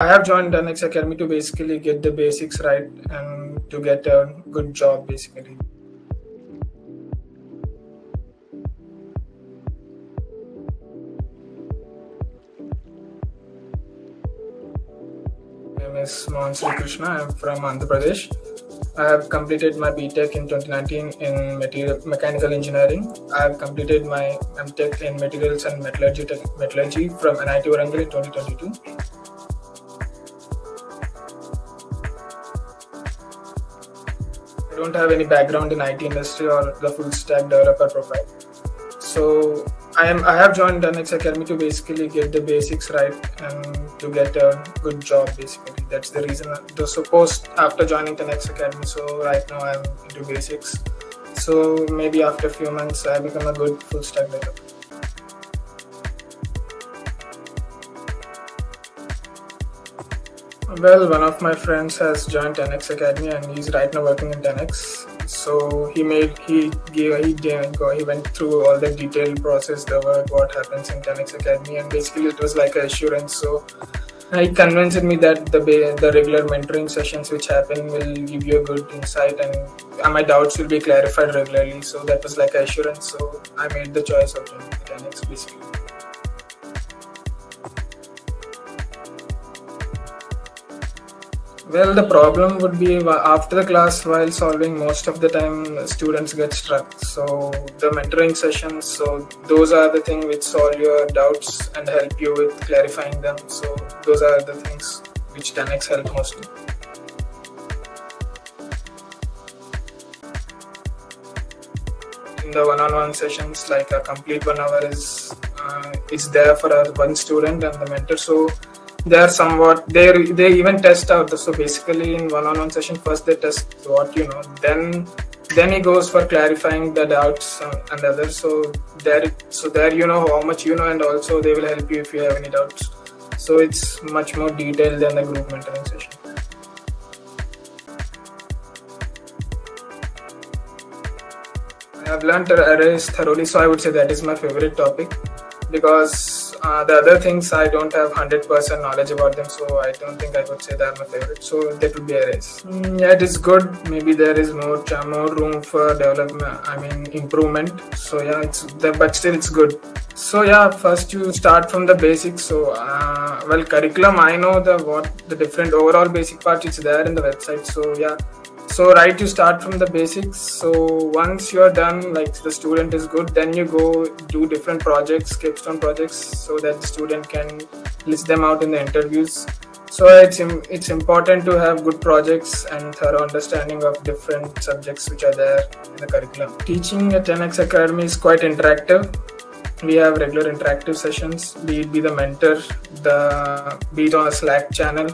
I have joined Annex Academy to basically get the basics right and to get a good job basically. My name is Mohan Krishna. I am from Andhra Pradesh. I have completed my BTech in 2019 in mechanical engineering. I have completed my MTech in materials and metallurgy from NIT Warangal in 2022. I don't have any background in IT industry or the full stack developer profile. So I have joined Annex Academy to basically get the basics right and to get a good job basically. That's the reason. So post after joining Annex Academy, so right now I'm into basics. So maybe after a few months I become a good full stack developer. Well, one of my friends has joined 10x Academy and he's right now working in 10x. So he went through all the detailed process, the work, what happens in 10x Academy, and basically it was like an assurance. So he convinced me that the regular mentoring sessions which happen will give you a good insight and my doubts will be clarified regularly. So that was like an assurance. So I made the choice of joining 10x basically. Well, the problem would be after the class while solving, most of the time students get stuck. So the mentoring sessions, so those are the things which solve your doubts and help you with clarifying them. So those are the things which 10x help mostly. In the one-on-one sessions, like a complete 1 hour is there for one student and the mentor. So they are somewhat they even test out. So basically in one-on-one session, first they test what you know, then he goes for clarifying the doubts and others. So there you know how much you know, and also they will help you if you have any doubts. So it's much more detailed than the group mentoring session. I have learned arrays thoroughly, so I would say that is my favorite topic, because the other things I don't have 100% knowledge about them, so I don't think I would say that my favorite. So that would be arrays. Yeah, it is good. Maybe there is more room for development. Improvement. So yeah, but still it's good. So yeah, first you start from the basics. So well, curriculum, I know the different overall basic parts. It's there in the website. So yeah. So right, you start from the basics. So once you're done, like the student is good, then you go do different projects, capstone projects, so that the student can list them out in the interviews. So it's important to have good projects and thorough understanding of different subjects which are there in the curriculum. Teaching at 10x Academy is quite interactive. We have regular interactive sessions, be it the mentor, be it on a Slack channel,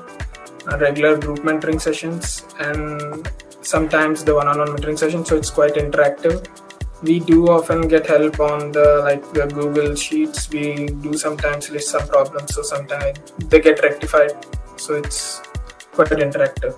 regular group mentoring sessions, and sometimes the one-on-one mentoring session. So it's quite interactive. We do often get help on the Google Sheets. We do sometimes list some problems, so sometimes they get rectified. So it's quite interactive.